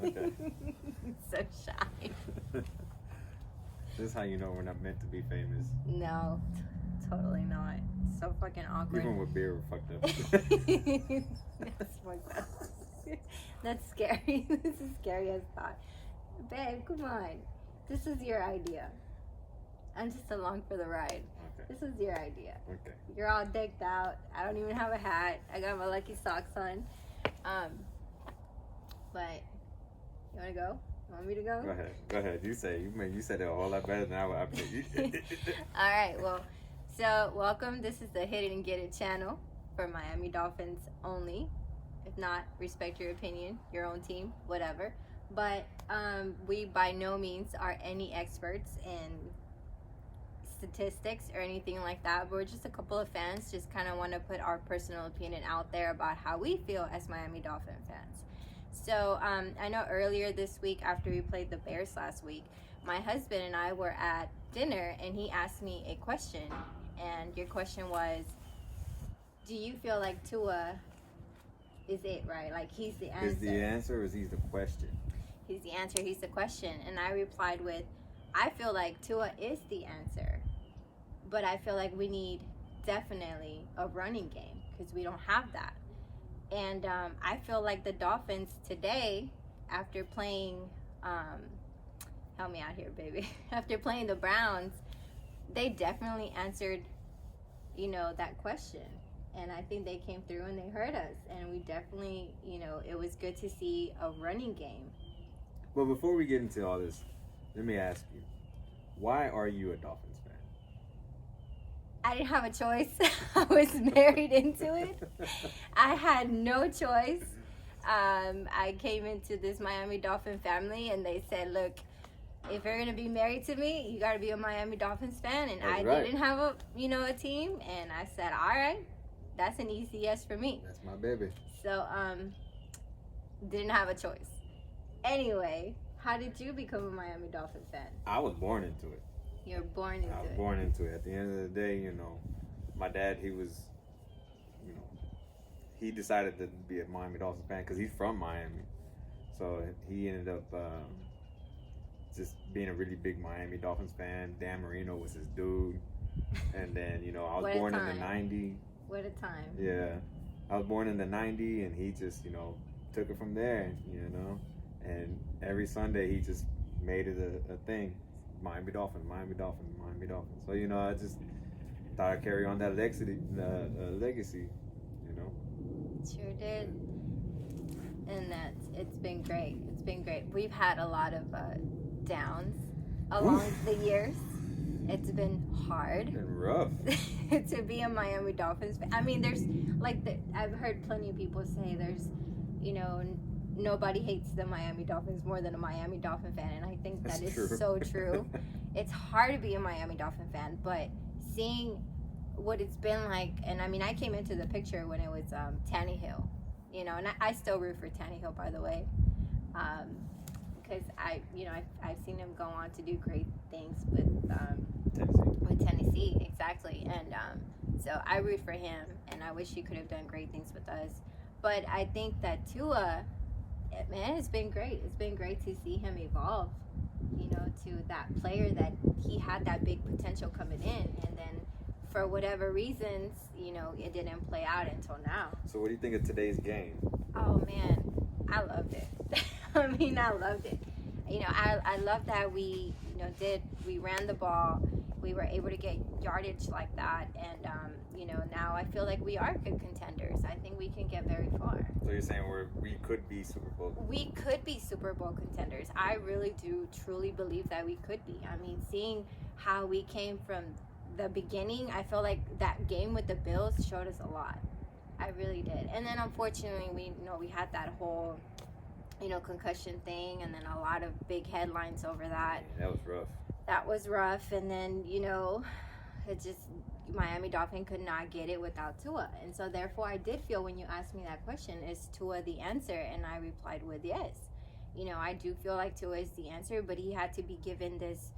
Okay. So shy. This is how you know we're not meant to be famous. No, totally not. So fucking awkward. Even with beer, we're fucked up. That's fucked up. That's scary. This is scary as thought. Babe, come on. This is your idea. I'm just along for the ride. Okay. This is your idea. Okay. You're all decked out. I don't even have a hat. I got my lucky socks on. But you wanna go? You want me to go? Go ahead. You said it a whole lot better than I would. All right. Well, so welcome. This is the Hit It and Get It channel for Miami Dolphins only. If not, respect your opinion, your own team, whatever. But we by no means are any experts in statistics or anything like that. We're just a couple of fans, just kind of want to put our personal opinion out there about how we feel as Miami Dolphin fans. So I know earlier this week, after we played the Bears last week, my husband and I were at dinner and he asked me a question, and your question was, do you feel like Tua is it, right? Like he's the answer. Is the answer or is he the question? He's the answer, he's the question. And I replied with, I feel like Tua is the answer, but I feel like we need definitely a running game because we don't have that. And I feel like the Dolphins today, after playing, help me out here, baby. After playing the Browns, they definitely answered, that question. And I think they came through and they heard us. And we definitely, it was good to see a running game. Well, before we get into all this, let me ask you, why are you a Dolphins fan? I didn't have a choice. I was married into it. I had no choice. I came into this Miami Dolphin family and they said, look, if you're going to be married to me, you got to be a Miami Dolphins fan. And That's I right. didn't have a team. And I said, all right, that's an easy yes for me. That's my baby. So, didn't have a choice. Anyway, how did you become a Miami Dolphin fan? I was born into it. You were born into it. I was born into it. At the end of the day, my dad, he was, he decided to be a Miami Dolphins fan because he's from Miami. So he ended up just being a really big Miami Dolphins fan. Dan Marino was his dude. And then, I was born in the 90s. What a time. Yeah. I was born in the 90s, and he just, took it from there, And every Sunday, he just made it a thing. Miami Dolphins, Miami Dolphins, Miami Dolphins. So, I just thought I'd carry on that legacy, Sure did. And it's been great. It's been great. We've had a lot of downs along the years. It's been hard. It's been rough. To be a Miami Dolphins fan. I mean, there's I've heard plenty of people say there's, nobody hates the Miami Dolphins more than a Miami Dolphin fan, and I think that is true. so true. It's hard to be a Miami Dolphin fan, but seeing what it's been like, and I mean, I came into the picture when it was Tannehill, and I still root for Tannehill, by the way, because I've seen him go on to do great things with Tennessee, exactly, and so I root for him, and I wish he could have done great things with us. But I think that Tua, man, it's been great. It's been great to see him evolve, to that player that he had that big potential coming in, and then for whatever reasons, it didn't play out until now. So what do you think of today's game? Oh man, I loved it. I mean, I loved it. I love that we ran the ball. We were able to get yardage like that, and now I feel like we are good contenders. I think we can get very far. So you're saying we could be Super Bowl? We could be Super Bowl contenders. I really do truly believe that we could be. I mean, seeing how we came from the beginning, I feel like that game with the Bills showed us a lot. I really did. And then unfortunately, we had that whole concussion thing, and then a lot of big headlines over that. That was rough. That was rough, and then it just Miami Dolphin could not get it without Tua, and so therefore I did feel when you asked me that question, is Tua the answer? And I replied with yes. I do feel like Tua is the answer, but he had to be given this,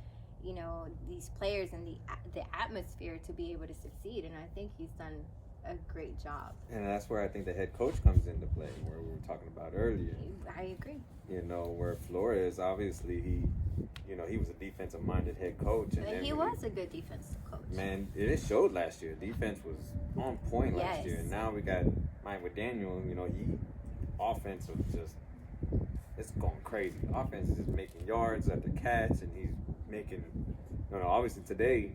these players and the atmosphere to be able to succeed, and I think he's done a great job. And that's where I think the head coach comes into play, where we were talking about earlier. I agree. You know, where Flores, obviously, he was a defensive-minded head coach. And He was a good defensive coach. Man, it showed last year. Defense was on point last year. And now we got Mike McDaniel, offense was just, it's going crazy. Offense is just making yards after catch, and he's making, obviously today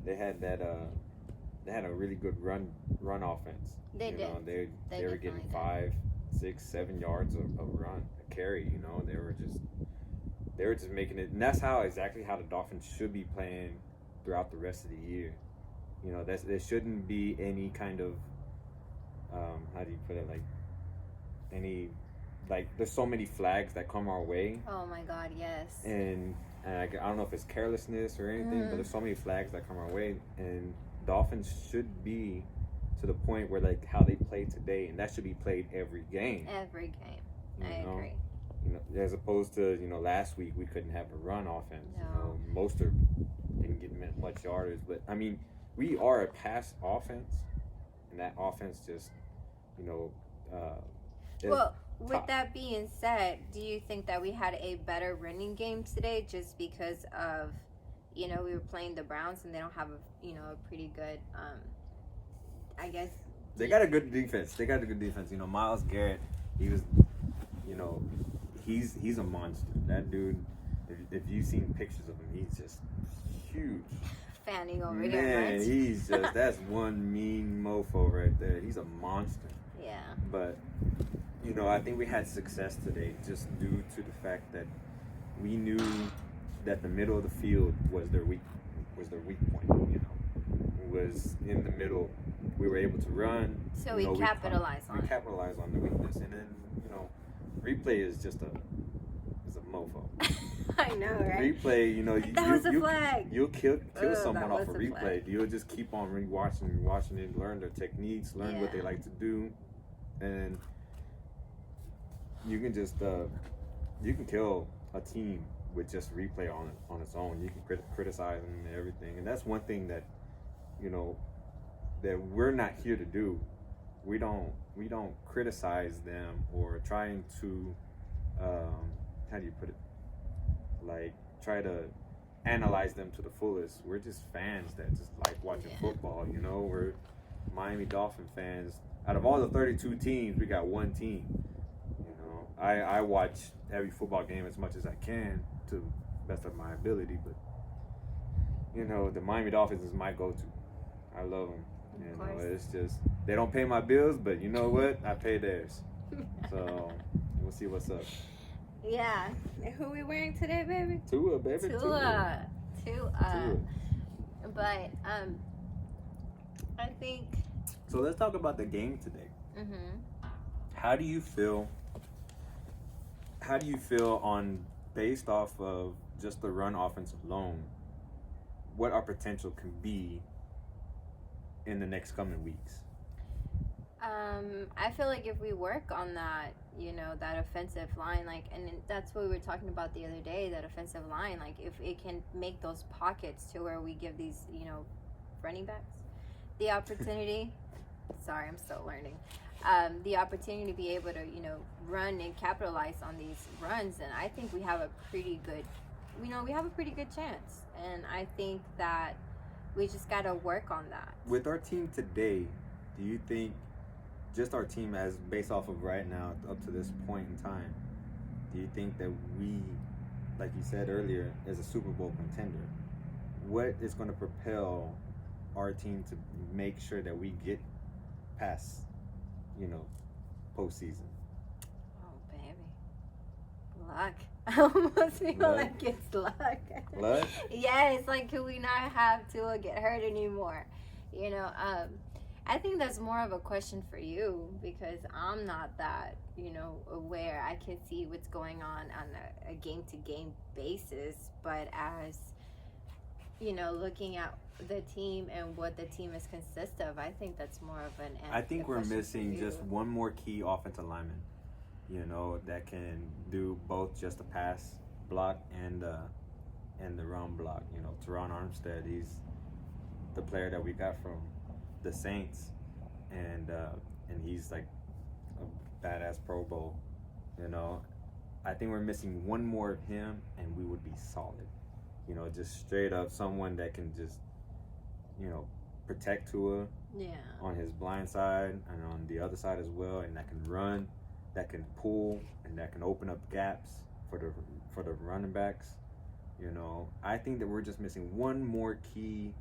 they had they had a really good run offense. They did. They were getting 5, 6, 7 yards of run, a carry. They were just making it, and that's exactly how the Dolphins should be playing throughout the rest of the year. There shouldn't be any kind of how do you put it, there's so many flags that come our way. Oh my God, yes. And I don't know if it's carelessness or anything, but there's so many flags that come our way, and Dolphins should be to the point where how they play today, and that should be played every game. Every game, I agree. As opposed to last week we couldn't have a run offense. No. Mostert didn't get much yardage, but I mean we are a pass offense, and that offense just well, with that being said, do you think that we had a better running game today just because of, we were playing the Browns and they don't have a pretty good, I guess. They got a good defense. Myles Garrett, he was, he's a monster. That dude, if you've seen pictures of him, he's just huge. Fanning over Man, here, right? he's just, that's one mean mofo right there. He's a monster. Yeah. But, I think we had success today just due to the fact that we knew that the middle of the field was their weak point. It was in the middle. We were able to run. So we capitalized on it. We capitalized on the weakness, and then replay is just a mofo. I know, right? Replay, that was a flag. You'll kill someone off a replay. You'll just keep on watching it, learn their techniques, learn what they like to do, and you can just you can kill a team with just replay on its own. You can criticize them and everything, and that's one thing that that we're not here to do. We don't criticize them or trying to how do you put it, try to analyze them to the fullest. We're just fans that just like watching football. We're Miami Dolphin fans. Out of all the 32 teams, we got one team. I watch every football game as much as I can to the best of my ability, but the Miami Dolphins is my go-to. I love them. It's just, they don't pay my bills, but you know what? I pay theirs. So we'll see what's up. Yeah. Who we wearing today, baby? Tua, baby. Tua. But I think. So let's talk about the game today. Mm-hmm. How do you feel based off of just the run offense alone, what our potential can be in the next coming weeks? I feel like if we work on that, that offensive line, and that's what we were talking about the other day, that offensive line, if it can make those pockets to where we give these, running backs the opportunity. Sorry, I'm still learning. The opportunity to be able to, run and capitalize on these runs, and I think we have a pretty good, chance. And I think that we just got to work on that. With our team today, do you think, just our team as based off of right now up to this point in time, do you think that we, like you said earlier, as a Super Bowl contender, what is going to propel our team to make sure that we get past, postseason? Oh, baby. Luck. I almost feel like it's luck. Luck? Yeah, it's could we not have Tua get hurt anymore? I think that's more of a question for you because I'm not that, aware. I can see what's going on a game-to-game basis, but as, looking at the team and what the team is consist of, I think that's more of an I think we're missing just one more key offensive lineman, that can do both just the pass block and the run block. Teron Armstead, he's the player that we got from the Saints. and he's like a badass Pro Bowl. You know, I think we're missing one more of him, and we would be solid. You know, just straight up someone that can just, you know, protect Tua on his blind side and on the other side as well, and that can run, that can pull, and that can open up gaps for the running backs. You know, I think that we're just missing one more key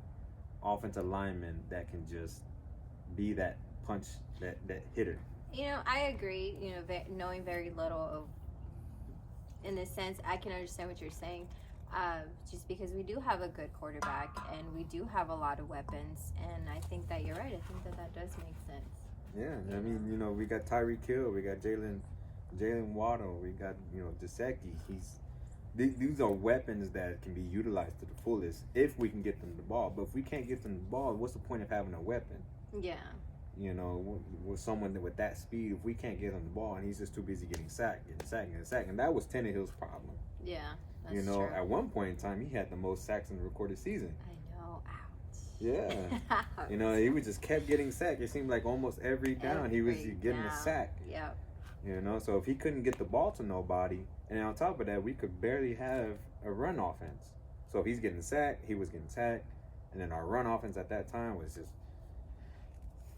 offensive lineman that can just be that punch, that hitter. You know, I agree. You know, knowing very little of, in this sense, I can understand what you're saying. Just because we do have a good quarterback and we do have a lot of weapons, and I think that you're right. I think that does make sense. Yeah, I mean, you know, we got Tyreek Hill, we got Jalen Waddle, we got, you know, Gesicki. These are weapons that can be utilized to the fullest if we can get them the ball. But if we can't get them the ball, what's the point of having a weapon? Yeah. You know, with someone with that speed, if we can't get him the ball and he's just too busy getting sacked, and that was Tannehill's problem. Yeah, that's you know, true. At one point in time, he had the most sacks in the recorded season. I know. Ouch. Yeah. Ouch. You know, he was just kept getting sacked. It seemed like almost every down he was getting a sack. Yep. You know, so if he couldn't get the ball to nobody, and on top of that, we could barely have a run offense. So if he's getting sacked, he was getting sacked, and then our run offense at that time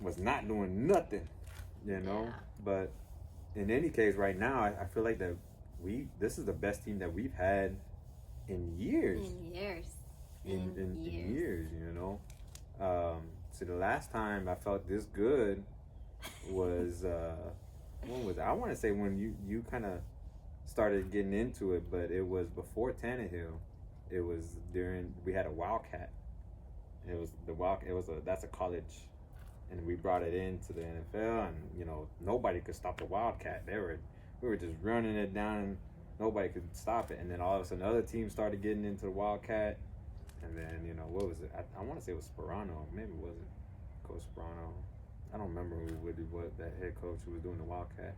was not doing nothing, you know. Yeah. But in any case, right now, I feel like that this is the best team that we've had in years. In years, you know. So the last time I felt this good was when was it? I want to say when you kind of started getting into it, but it was before Tannehill. It was during we had a Wildcat. It was that's a college, and we brought it into the NFL, and you know nobody could stop the Wildcat. We were just running it down, and nobody could stop it. And then all of a sudden, other teams started getting into the Wildcat, and then you know what was it? I want to say it was Sperano. Maybe it wasn't Coach Sperano. I don't remember what that head coach who was doing the Wildcat.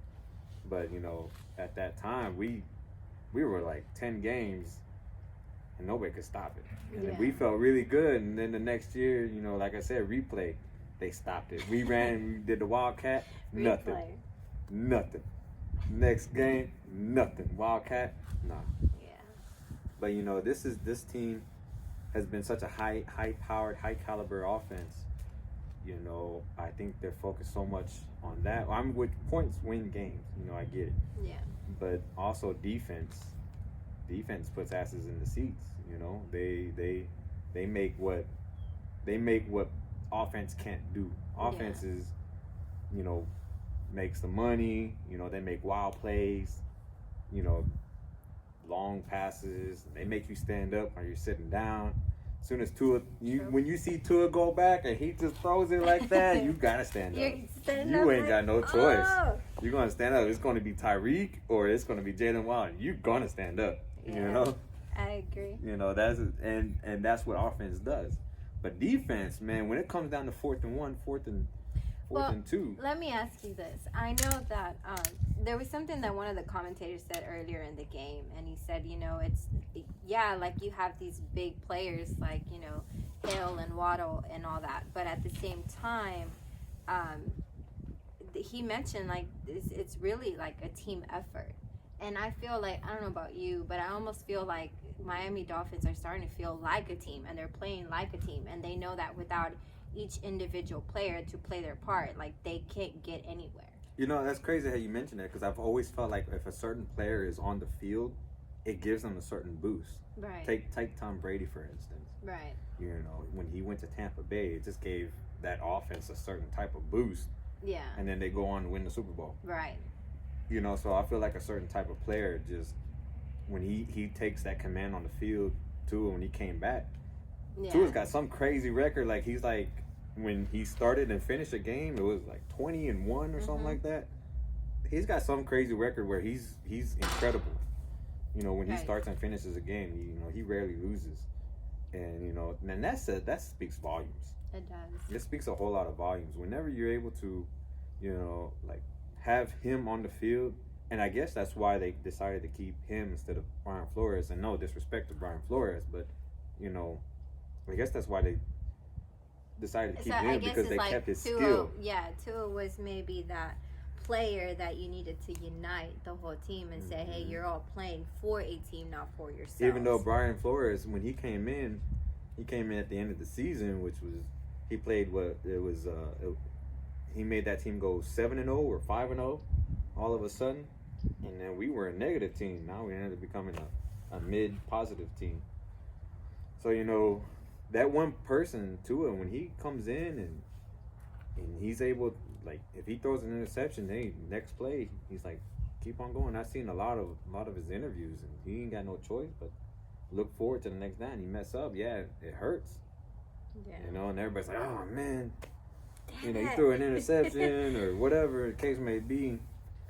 But, you know, at that time, we were like 10 games and nobody could stop it. And then we felt really good. And then the next year, you know, like I said, replay, they stopped it. We did the Wildcat, nothing. Nothing. Next game, nothing. Wildcat, nah. Yeah. But, you know, this team has been such a high-powered, high-caliber offense. You know, I think they're focused so much on that. I'm with points win games. You know, I get it. Yeah. But also defense puts asses in the seats. You know, they make what offense can't do. Offense is, you know, makes the money. You know, they make wild plays. You know, long passes. They make you stand up while you're sitting down. As soon as when you see Tua go back and he just throws it like that, you gotta stand up. You ain't got no choice. Oh. You're gonna stand up. It's gonna be Tyreek or it's gonna be Jalen Waddle. You're gonna stand up. Yeah, you know. I agree. You know that's what offense does. But defense, man, when it comes down to 4th and 1, 4th and 2. Let me ask you this. I know that there was something that one of the commentators said earlier in the game, and he said, you know, like you have these big players like, you know, Hill and Waddle and all that, but at the same time, he mentioned like it's really like a team effort. And I feel like, I don't know about you, but I almost feel like Miami Dolphins are starting to feel like a team, and they're playing like a team, and they know that without each individual player to play their part, like they can't get anywhere. You know, that's crazy how you mention that, because I've always felt like if a certain player is on the field, it gives them a certain boost. Right. Take Tom Brady, for instance. Right. You know, when he went to Tampa Bay, it just gave that offense a certain type of boost. Yeah. And then they go on to win the Super Bowl. Right. You know, so I feel like a certain type of player just, when he takes that command on the field, Tua, when he came back, Tua's got some crazy record. Like, he's like, when he started and finished a game, it was like 20-1 or something like that. He's got some crazy record where he's incredible. You know, when he starts and finishes a game, he rarely loses. And, you know, and that speaks volumes. It does. It speaks a whole lot of volumes. Whenever you're able to, you know, like, have him on the field, and I guess that's why they decided to keep him instead of Brian Flores. And no disrespect to Brian Flores, but, you know, I guess that's why decided to keep So him I guess because it's they like kept his Tua. skill. Yeah, Tua was maybe that player that you needed to unite the whole team and say, hey, you're all playing for a team, not for yourselves. Even though Brian Flores, when he came in at the end of the season, which was he played what it was. He made that team go 7-0 or 5-0, all of a sudden, and then we were a negative team. Now we ended up becoming a mid-positive team. So that one person Tua, when he comes in and he's able, like, if he throws an interception, hey, next play he's like, keep on going. I've seen a lot of his interviews, and he ain't got no choice but look forward to the next down. He mess up, yeah, it hurts. Yeah. And everybody's like, oh man, Damn he it. threw an interception or whatever the case may be.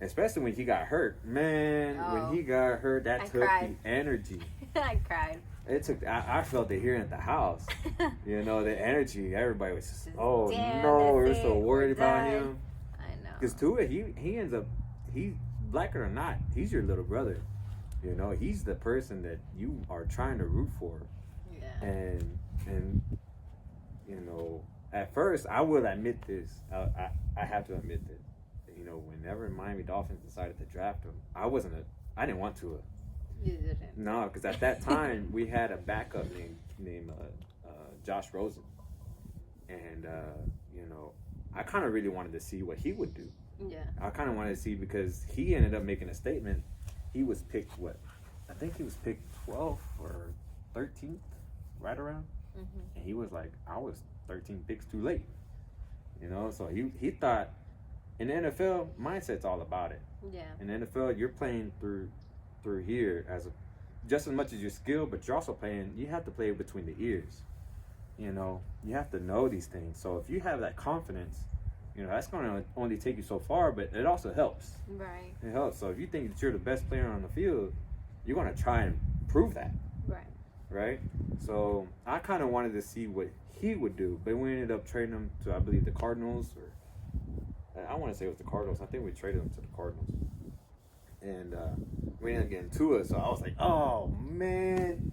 Especially when he got hurt, man. When he got hurt, that took cried. the energy. I cried. It took. I felt it here at the house. The energy. Everybody was just, oh Damn, no, we're that's so it, worried we're about done. him. I know. Because Tua, he ends up, like it or not, he's your little brother. He's the person that you are trying to root for. Yeah. And at first, I will admit this. I have to admit this. Whenever Miami Dolphins decided to draft him, I didn't want to. You didn't. No, because at that time we had a backup named Josh Rosen, and I kind of really wanted to see what he would do. Yeah. I kind of wanted to see because he ended up making a statement. He was picked I think he was picked 12th or 13th, right around, and he was like, I was 13 picks too late. So he thought. In the NFL, mindset's all about it. Yeah. In the NFL, you're playing through here just as much as your skill, but you're also playing. You have to play between the ears. You have to know these things. So if you have that confidence, that's going to only take you so far, but it also helps. Right. It helps. So if you think that you're the best player on the field, you're going to try and prove that. Right. Right. So I kind of wanted to see what he would do, but we ended up trading him to, I believe, the Cardinals or. I want to say it was the Cardinals. I think we traded him to the Cardinals. And we ended up getting Tua. So I was like, oh, man.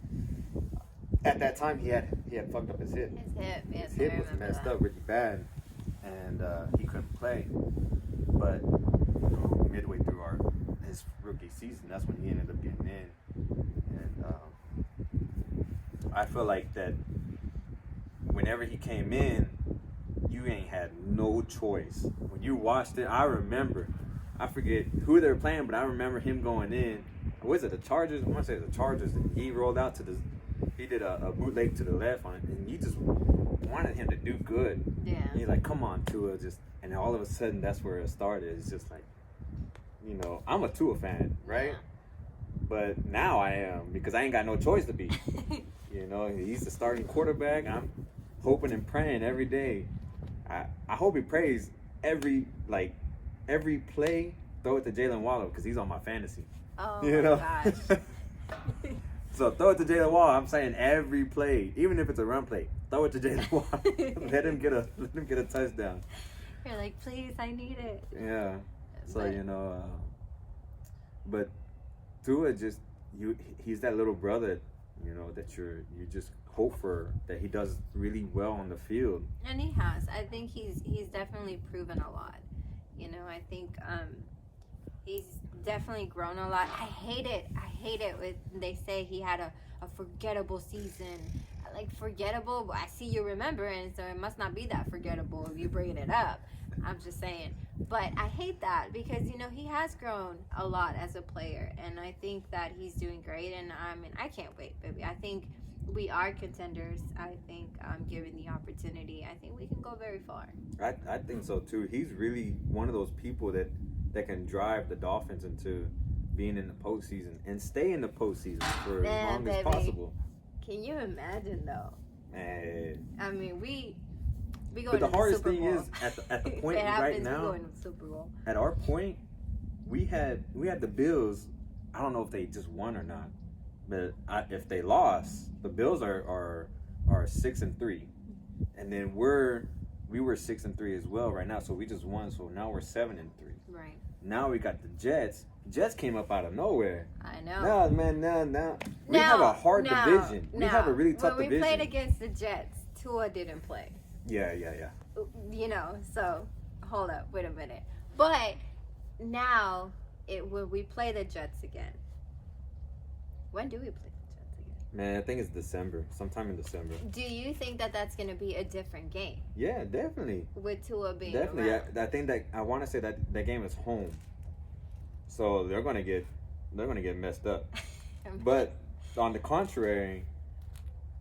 At that time, he had fucked up his hip. His hip, yes. His hip was messed up really bad. And he couldn't play. But midway through his rookie season, that's when he ended up getting in. And I feel like that whenever he came in, you ain't had no choice. When you watched it, I forget who they were playing, but I remember him going in. Was it the Chargers? I want to say the Chargers. And he rolled out he did a bootleg to the left on it, and you just wanted him to do good. Yeah. And he's like, come on, Tua. And all of a sudden, that's where it started. It's just like, I'm a Tua fan, right? Yeah. But now I am, because I ain't got no choice to be. He's the starting quarterback. I'm hoping and praying every day. I hope he prays every play, throw it to Jalen Waller because he's on my fantasy. Oh my gosh. So throw it to Jalen Waller. I'm saying every play, even if it's a run play, throw it to Jalen Waller. let him get a touchdown. You're like, please, I need it. Yeah. So but Tua he's that little brother, that you just hope for, that he does really well on the field. And he has. I think he's definitely proven a lot. I think he's definitely grown a lot. I hate it when they say he had a forgettable season. Like, forgettable, I see you remembering, so it must not be that forgettable if you're bringing it up. I'm just saying. But I hate that because, he has grown a lot as a player, and I think that he's doing great, and I can't wait, baby. I think we are contenders. I think given the opportunity, I think we can go very far. I think so too. He's really one of those people that can drive the Dolphins into being in the postseason and stay in the postseason for as long as possible. Can you imagine though? Man. I mean, we go. But the to hardest the Super thing Bowl. is at the point it happens, right now. We go into the Super Bowl. At our point, we had the Bills. I don't know if they just won or not, but if they lost, the Bills are 6-3, and then we were 6-3 as well right now. So we just won. So now we're 7-3. Right. Now we got the Jets. Jets came up out of nowhere. I know. Now, man, now we have a hard division. We have a really tough when we division. played against the Jets, Tua didn't play. Yeah. You know, so hold up, wait a minute. But now, when we play the Jets again, when do we play the Jets again? Man, I think it's December, sometime in December. Do you think that that's going to be a different game? Yeah, definitely. With Tua being definitely. around? I think that I want to say that that game is home, so they're gonna get messed up. But on the contrary,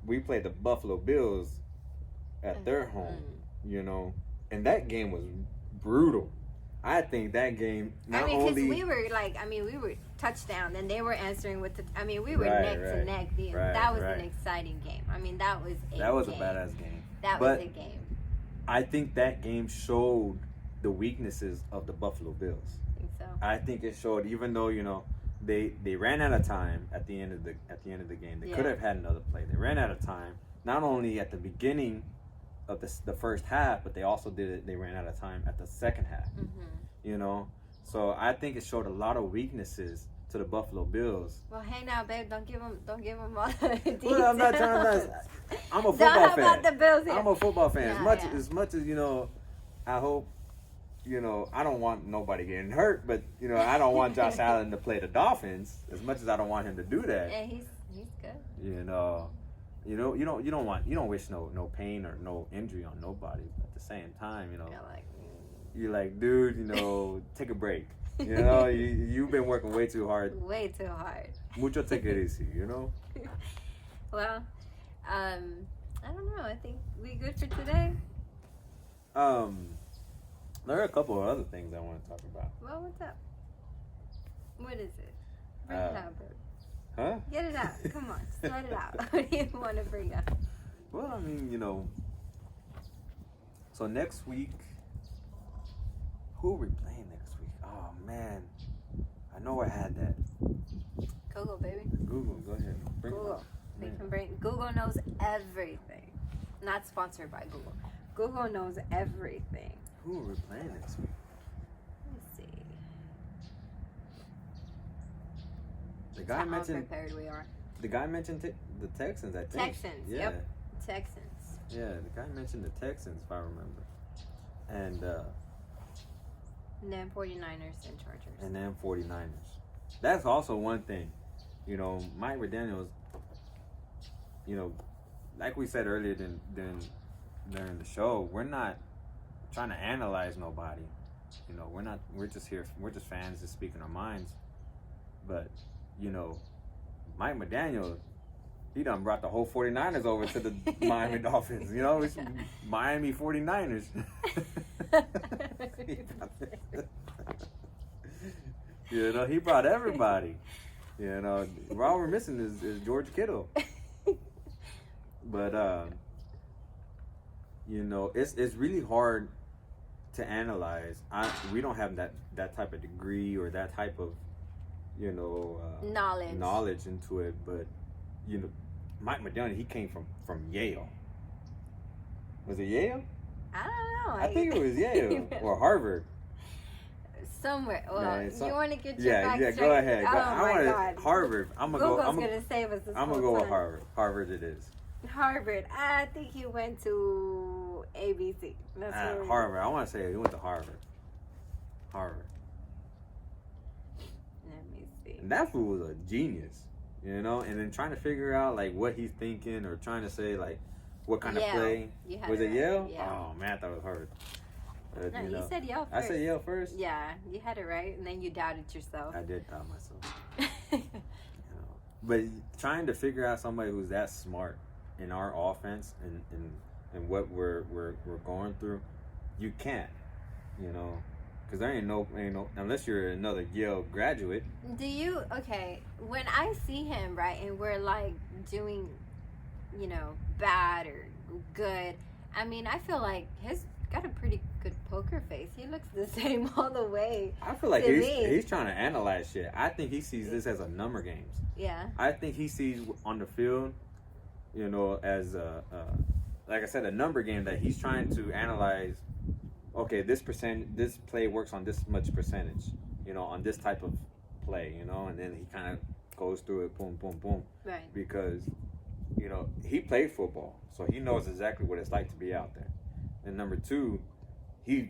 we played the Buffalo Bills at their home, you know, and that game was brutal. I think that game because we were touchdown, and they were answering with we were neck to neck. That was an exciting game. I mean, that was a badass game. That was a game. I think that game showed the weaknesses of the Buffalo Bills. I think so. I think it showed, even though, you know, they ran out of time at the end of the game. They could have had another play. They ran out of time, not only at the beginning of the first half, but they also they ran out of time at the second half. You know, so I think it showed a lot of weaknesses to the Buffalo Bills. Well, hey now, babe, don't give them all the details. Well, I'm not trying to. I'm a football fan. About the Bills here. I'm a football fan. Yeah, as much as, you know, I hope, you know, I don't want nobody getting hurt, but, you know, I don't want Josh Allen to play the Dolphins as much as I don't want him to do that. Yeah, he's good. You know, you don't wish no pain or no injury on nobody. But at the same time, you know, you're like, dude, you know, take a break. You know, you've been working way too hard. Way too hard. Mucho take it easy, you know? Well, I don't know. I think we good for today. There are a couple of other things I want to talk about. Well, what's up? What is it? Bring it out, bro. Huh? Get it out. Come on. Just let it out. What do you want to bring up? Well, I mean, you know, so next week, who are we playing next week? Oh, man. I know I had that. Google, baby. Google, go ahead. Google. They can bring. Google knows everything. Not sponsored by Google. Google knows everything. Who are we playing next week? Let's see. The guy mentioned. How prepared we are. The guy mentioned the Texans, I think. Texans. Yeah. Yep. Texans. Yeah, the guy mentioned the Texans, if I remember. And then 49ers and Chargers. And then 49ers. That's also one thing. You know, Mike McDaniels, you know, like we said earlier during the show, we're not trying to analyze nobody. You know, we're just fans just speaking our minds. But, you know, Mike McDaniel, he done brought the whole 49ers over to the Miami Dolphins. You know, it's Miami 49ers. You know, he brought everybody. You know, all we're missing is George Kittle. But, you know, it's really hard to analyze. We don't have that type of degree or that type of, you know, knowledge into it. But, you know, Mike McDaniel, he came from Yale. Was it Yale? I don't know. I think it was Yale or Harvard. Somewhere. Well, you want to get your facts straight? Go ahead. Oh my God. Harvard. Google's gonna save us this I'm gonna go with Harvard. Harvard it is. Harvard. I think he went to ABC. That's Harvard. I want to say he went to Harvard. Harvard. Let me see. And that fool was a genius, you know. And then trying to figure out like what he's thinking or trying to say like what kind of play. Was it Yale? Yeah. Oh man, I thought it was Harvard. No, you said Yale first. I said Yale first? Yeah, you had it right, and then you doubted yourself. I did doubt myself. You know, but trying to figure out somebody who's that smart in our offense and what we're going through, you can't, you know, because there ain't no unless you're another Yale graduate. When I see him, right, and we're like doing, you know, bad or good, I mean, I feel like he's got a pretty good poker face. He looks the same all the way. I feel like he's trying to analyze shit. I think he sees this as a number games. Yeah. I think he sees on the field, you know, as like I said, a number game that he's trying to analyze. Okay, this play works on this much percentage, you know, on this type of play, you know, and then he kind of goes through it, boom, boom, boom. Right. Because, you know, he played football, so he knows exactly what it's like to be out there. and number two, he's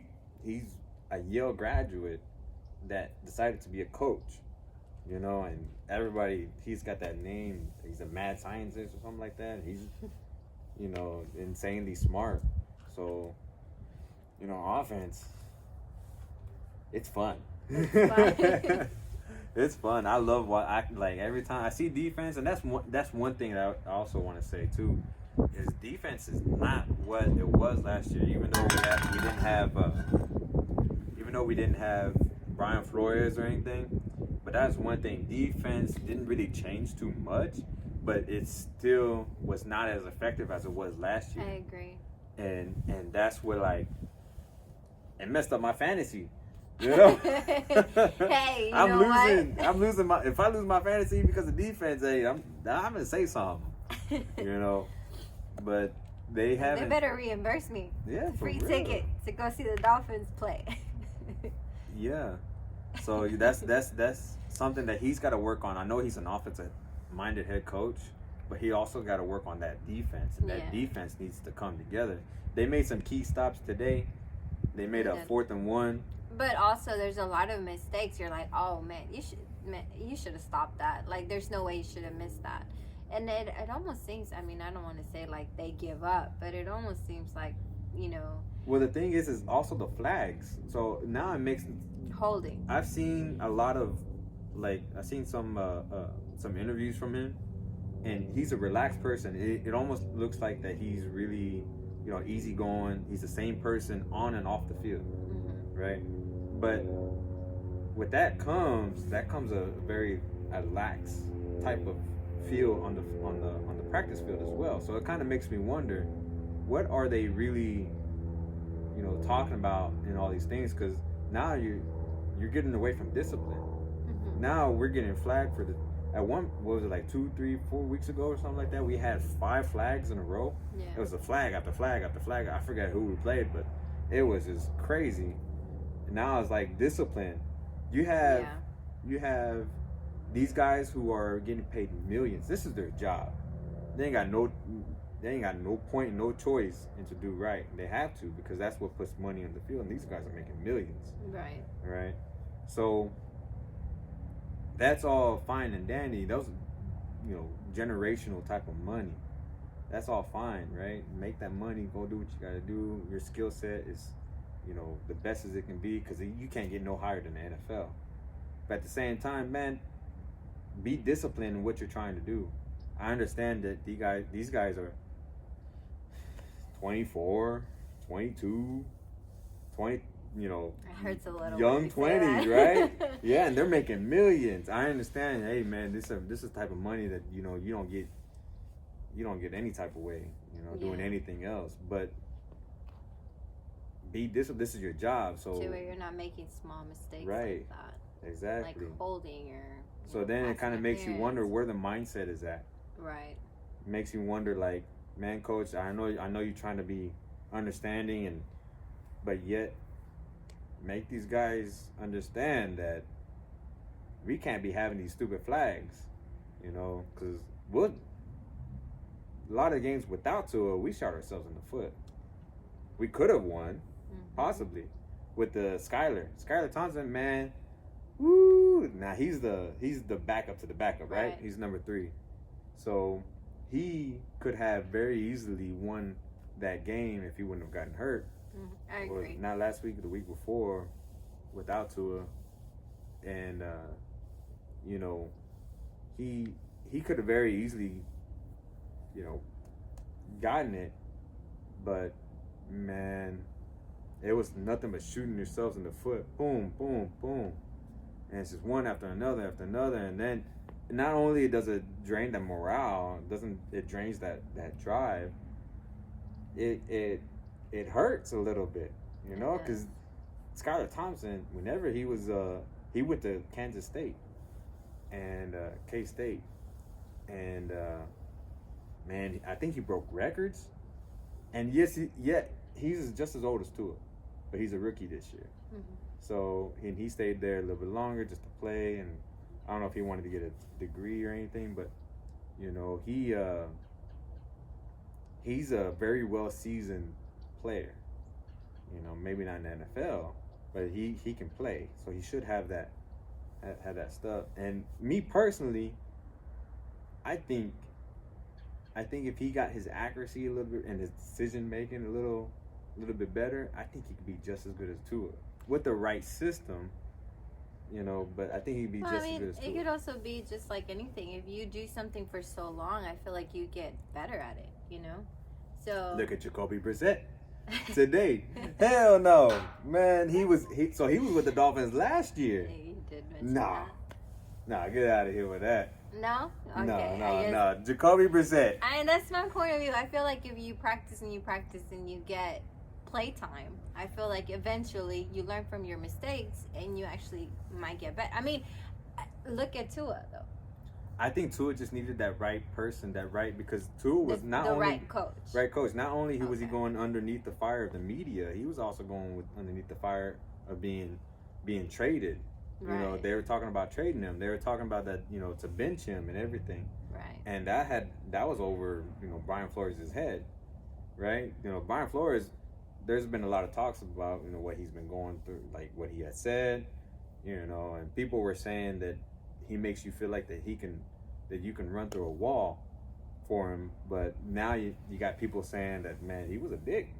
a Yale graduate that decided to be a coach. You know, and everybody, he's got that name. He's a mad scientist or something like that. He's, you know, insanely smart. So, you know, offense, it's fun. It's fun. It's fun. I love what I like every time I see defense, and that's one thing that I also want to say too, is defense is not what it was last year. Even though we didn't have Brian Flores or anything, but that's one thing. Defense didn't really change too much, but it still was not as effective as it was last year. I agree. And that's what like it messed up my fantasy. You know? Hey, you know losing. what? I'm losing my. If I lose my fantasy because of defense, hey, I'm gonna say something. You know, but they haven't. They better reimburse me. Yeah, Free for real. ticket to go see the Dolphins play. Yeah, so that's something that he's got to work on. I know he's an offensive-minded head coach, but he also got to work on that defense, and that defense needs to come together. They made some key stops today. They made a 4th and 1. But also, there's a lot of mistakes. You're like, oh man, you should have stopped that. Like, there's no way you should have missed that. And it almost seems. I mean, I don't want to say like they give up, but it almost seems like, you know. Well, the thing is also the flags. So now it makes Holding. I've seen a lot of I've seen some interviews from him, and he's a relaxed person. It almost looks like that he's really, you know, easygoing. He's the same person on and off the field, right? But with that comes a very lax type of feel on the practice field as well. So it kind of makes me wonder, what are they really, you know, talking about in all these things? Because now you're getting away from discipline. Now we're getting flagged for what was it, like 2, 3, 4 weeks ago or something like that? We had 5 flags in a row. Yeah. It was a flag after flag after flag. I forget who we played, but it was just crazy. And now it's like discipline. You have these guys who are getting paid millions. This is their job. They ain't got no point, no choice in to do right. They have to, because that's what puts money on the field. And these guys are making millions. Right. Right. So that's all fine and dandy. Those, you know, generational type of money. That's all fine, right? Make that money. Go do what you got to do. Your skill set is, you know, the best as it can be, because you can't get no higher than the NFL. But at the same time, man, be disciplined in what you're trying to do. I understand that these guys are 24, 22, 20, you know, it hurts a little. young 20s, right? Yeah, and they're making millions. I understand. Hey, man, this is type of money that, you know, you don't get any type of way, you know, doing anything else. But be disciplined. This is your job, so to where you're not making small mistakes right, like that. Exactly. Like holding or. So then it kind of makes you wonder where the mindset is at. Right. It makes you wonder, like, man, coach, I know you're trying to be understanding, but yet make these guys understand that we can't be having these stupid flags, you know, because a lot of games without Tua, we shot ourselves in the foot. We could have won, possibly, with the Skylar Thompson, man. Woo! Now he's the backup to the backup, right? He's number 3, so he could have very easily won that game if he wouldn't have gotten hurt. I agree. Not last week, the week before, without Tua, and you know, he could have very easily, you know, gotten it, but man, it was nothing but shooting yourselves in the foot. Boom, boom, boom. And it's just one after another, and then not only does it drain the morale, it drains that drive. It hurts a little bit, you know, because Skylar Thompson, whenever he went to Kansas State and K-State, and man, I think he broke records. And yes, he's just as old as Tua, but he's a rookie this year. So he stayed there a little bit longer just to play, and I don't know if he wanted to get a degree or anything, but you know, he's a very well seasoned player. You know, maybe not in the NFL, but he can play, so he should have that stuff. And me personally, I think if he got his accuracy a little bit and his decision making a little bit better, I think he could be just as good as Tua with the right system. You know, but I think he'd be just as good as Tua. It could also be just like anything. If you do something for so long, I feel like you get better at it. You know, so look at Jacoby Brissett today. Hell no, man. He was with the Dolphins last year. You did mention that. Nah, get out of here with that. No? Okay. No. Jacoby Brissett. And that's my point of view. I feel like if you practice and you get playtime, I feel like eventually you learn from your mistakes and you actually might get better. I mean, look at Tua, though. I think Tua just needed that right person, because Tua was not only right coach. Right coach. Not only was he going underneath the fire of the media, he was also going underneath the fire of being traded. You know, they were talking about trading him. They were talking about that, you know, to bench him and everything. Right. And that was over, you know, Brian Flores' head, right? You know, Brian Flores, there's been a lot of talks about, you know, what he's been going through, like what he had said, you know, and people were saying that he makes you feel like that you can run through a wall for him. But now you got people saying that, man, he was a dick,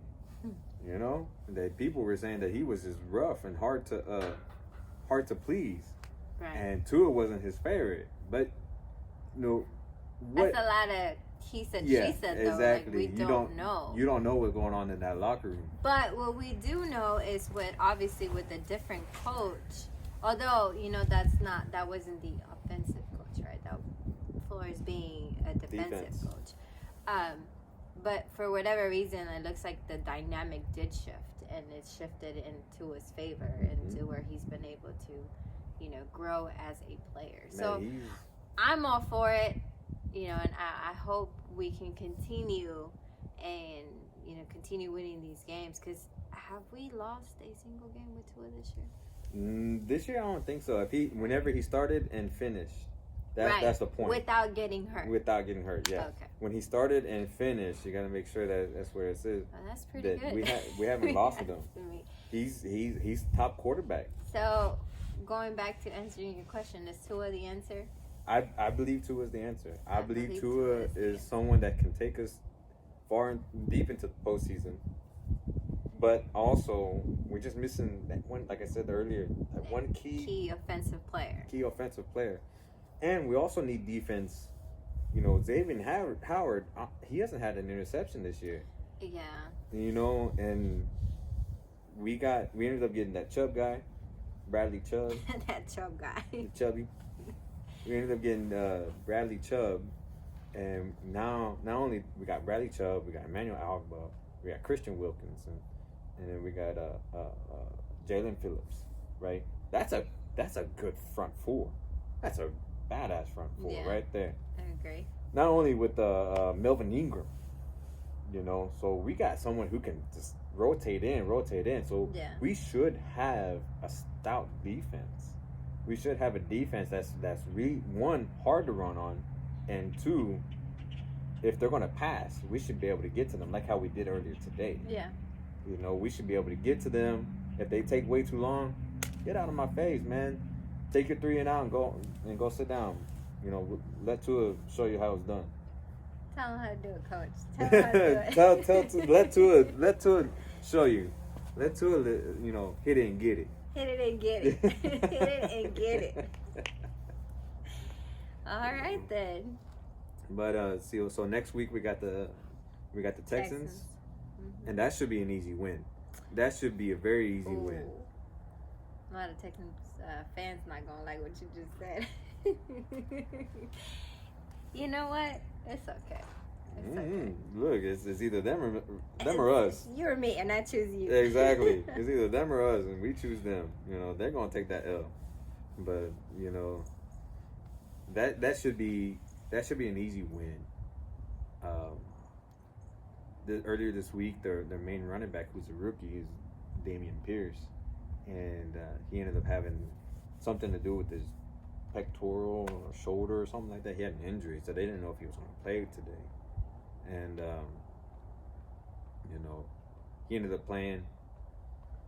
you know, that people were saying that he was just rough and hard to please, right. And Tua wasn't his favorite. But you know, that's a lot of he said, she said, though. Exactly. Like, we don't know. You don't know what's going on in that locker room. But what we do know is obviously with a different coach, although, you know, that wasn't the offensive coach, right? That Flores being a defensive coach. But for whatever reason, it looks like the dynamic did shift, and it shifted into his favor, into where he's been able to, you know, grow as a player. So I'm all for it, you know, and I hope we can continue and, you know, continue winning these games, because have we lost a single game with Tua this year? This year, I don't think so. Whenever he started and finished, that's the point. Without getting hurt, yeah. Okay. When he started and finished, you got to make sure that's where it is. Well, that's pretty good. We haven't lost to him. He's top quarterback. So, going back to answering your question, is Tua the answer? I believe Tua is the answer. I believe Tua is someone that can take us far and deep into the postseason. But also, we're just missing that one, like I said earlier, that one key offensive player. And we also need defense. You know, Xavier Howard, he hasn't had an interception this year. Yeah. You know, and we ended up getting that Chubb guy, Bradley Chubb. That Chubb guy. Chubby. We ended up getting Bradley Chubb, and now not only we got Bradley Chubb, we got Emmanuel Alba, we got Christian Wilkinson, and then we got Jalen Phillips, right? That's a good front four. That's a badass front four right there. I agree. Not only with Melvin Ingram, you know, so we got someone who can just rotate in. So we should have a stout defense. We should have a defense that's really, one, hard to run on, and two, if they're going to pass, we should be able to get to them like how we did earlier today. Yeah. You know, we should be able to get to them. If they take way too long, get out of my face, man. Take your 3 and out and go sit down. You know, let Tua show you how it's done. Tell him how to do it, coach. Tell him how to do it. let Tua show you. Let Tua, you know, hit it and get it. Hit it and get it. Hit it and get it. All right then. But so next week we got the Texans. Mm-hmm. And that should be an easy win. That should be a very easy win. A lot of Texans fans not gonna like what you just said. You know what? It's okay. Okay. Look, it's either them or us. You or me, and I choose you. Exactly. It's either them or us, and we choose them. You know, they're gonna take that L. But you know, that should be an easy win. Earlier this week, their main running back, who's a rookie, is Damian Pierce, and he ended up having something to do with his pectoral or shoulder or something like that. He had an injury, so they didn't know if he was going to play today. And you know, he ended up playing.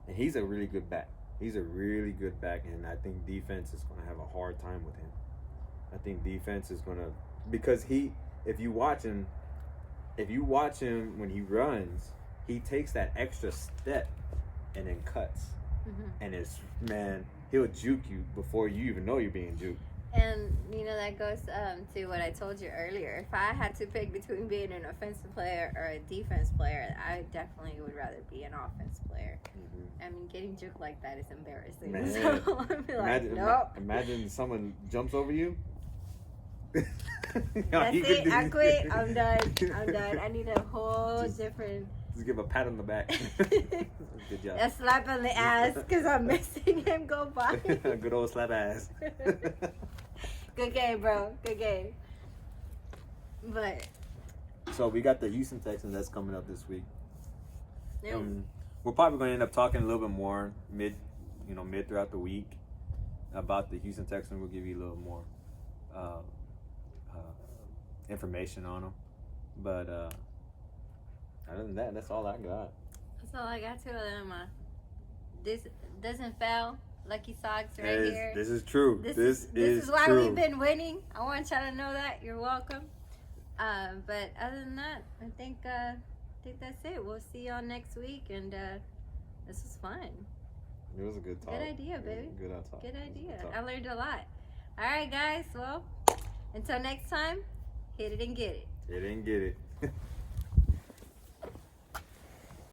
And he's a really good back. He's a really good back, and I think defense is going to have a hard time with him. I think defense is going to, because if you watch him when he runs, he takes that extra step and then cuts. And he'll juke you before you even know you're being juked. And, that goes to what I told you earlier. If I had to pick between being an offensive player or a defense player, I definitely would rather be an offense player. I mean, getting juked like that is embarrassing. Man. So I'd be like, nope. Imagine someone jumps over you. That's it. I quit. I'm done. I need a whole different... Just give a pat on the back. Good job. A slap on the ass because I'm missing him go by. Good old slap ass. Good game, bro. Good game. But so we got the Houston Texans that's coming up this week. Yeah. We're probably going to end up talking a little bit more mid throughout the week about the Houston Texans. We'll give you a little more information on them. But other than that, that's all I got. That's all I got too. This doesn't fail. Lucky Socks right here. This is true. This is why true. we've been winning. I want y'all to know that. You're welcome. But other than that, I think that's it. We'll see y'all next week, and this was fun. It was a good talk. Good idea, baby. Good talk. Good idea. I learned a lot. All right, guys. Well, until next time, hit it and get it. Hit it and get it.